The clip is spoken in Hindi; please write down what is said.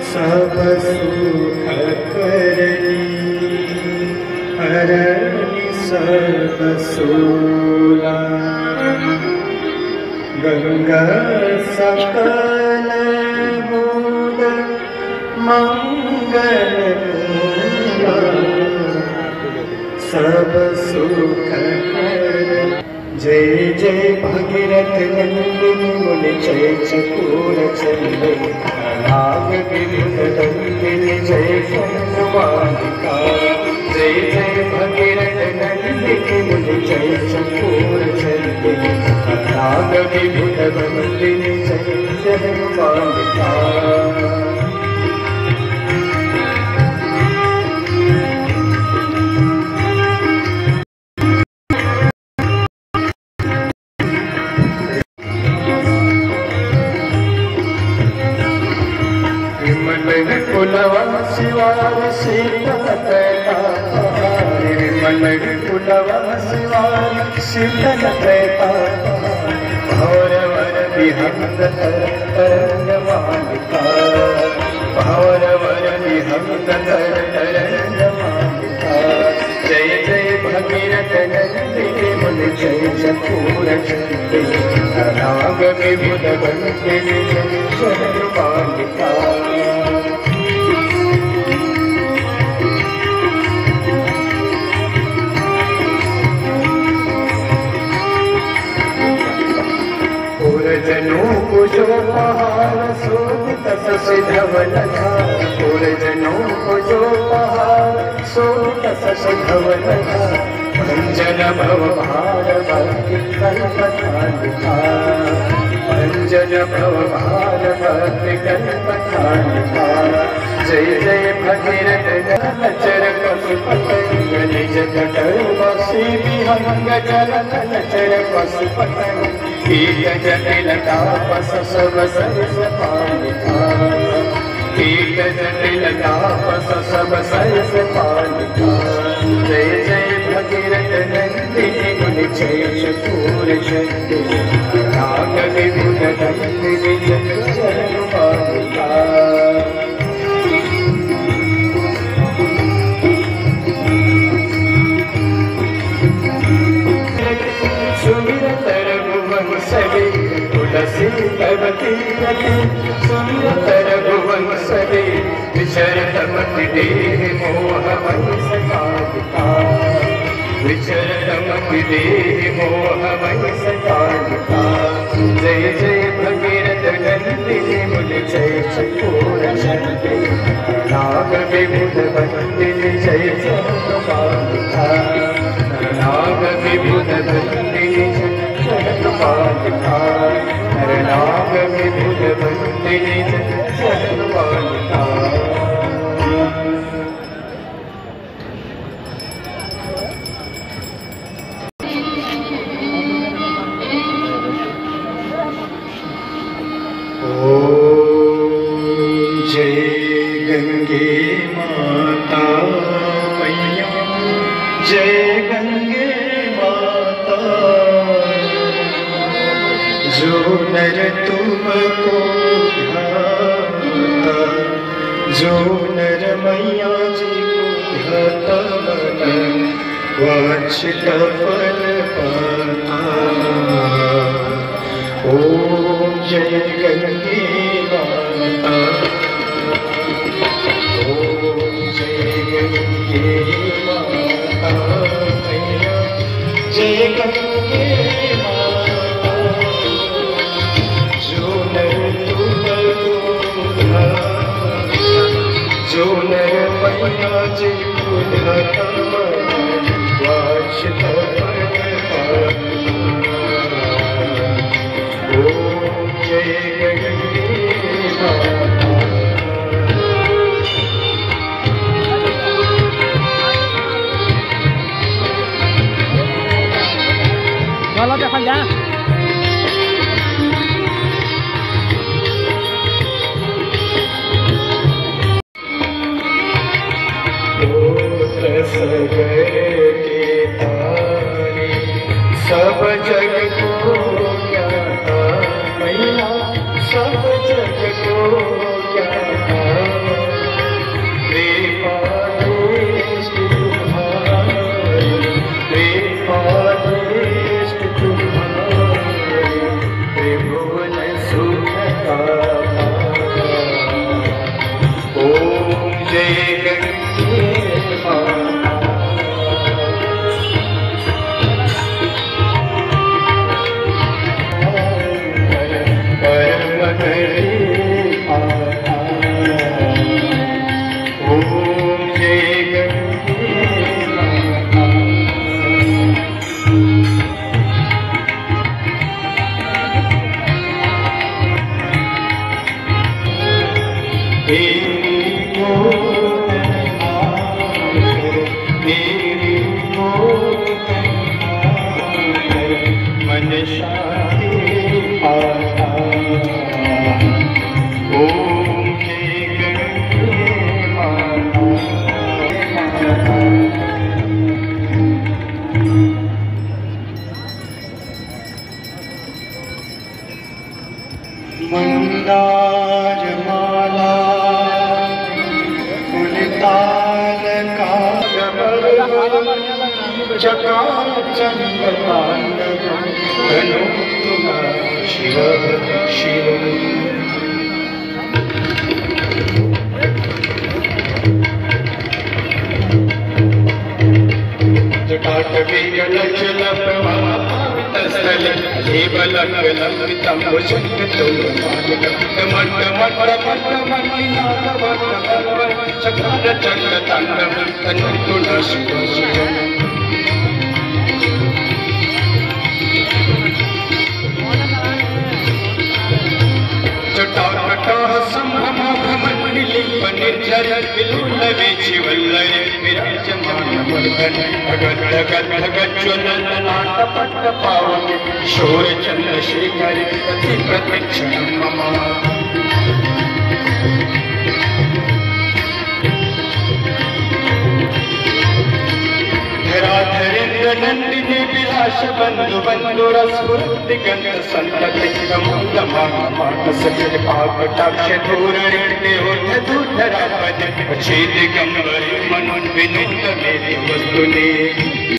सब सुख करनी हरनि सब सूला गंगा सकल मूल मंगल मूला सब सुख कर। जय जय भगीरथ नंदिनी मुनि जय चकोर चंदे नाग विभुत नंदिनी जय फणवालिका। जय जय भगीरथ नंदिनी मुनि जय चकोर चंदे नाग विभुत नंदिनी जय फणवालिका। कुलवम शिवार शीतल मन कुलवम शिवार शीतल भौरवर विहंग तरंगमालिका। भौरवर विहंग तरंगमालिका। जय जय भगीरथ नंदिनी मुनि जय चकोर चंदे नाग विभुत नंदिनी जय फणवालिका। जनों को जो पहाड़ सोत सिधवन था। जनों को जो पहाड़ सोत सिधवन था। भंजन भव भार भक्ति कल्पथा लिखा। भंजन भव भार भक्ति कल्पथा लिखा। जय जय भगीरथ नचर पशुपतंग निज जटर बसी विहंग चलन नचर पशुपतंग। कीट जटिल तापस सब सरस पालिका। कीट जटिल तापस सब सरस पालिका। जय जय भगीरथ नंदिनी मुनि जय चकोर चंदे नाग विभुत नंदिनी जय फणवालिका। तुलसी तव तीरथि सुंदर रघुवंश सदे विचरत मति देह मोह वंश कालिका। विचरत मति देह मोह वंश कालिका। जय जय भगीरथ नंदिनी मुनि जय चकोर चंदे नाग विभुत नंदिनी जय फणवालिका। नाग विभुत नंदिनी जय फणवालिका। नाग विभुत नंदिनी जय फणवालिका। जय गंगे माता मैया जय गंगे माता। जो नर तुमको ध्याता जो नर मैया जी को ध्याता मन वांछित फल पाता। ओम जय गंगे माता। ओम जय गंगे माता मैया जय गंगे माता। जो नर तुमको ध्याता जो नर मैया जी को ध्याता वांछित फल पाता। ओम जय गंगे माता। चलो देखा जा। सजन तेरी गोद तेरी गोद मन शांति पाता। ओम जय गंगे माता। मंदार माला कुलताल चकाचक तनु शिव शिव। जटाटवीगलचल प्रवाहस्थल शोर चंद्रशेखर प्रति प्रतीक्षण मम। धराधरेन्द्र नंदिनी विलास बंधु बंधु रसवृत्ति गंध संतति मानस कटाक्ष धूरणि देवोध धूधरा पद छेद गंगरी मनु विनोद मेरी वस्तुनि।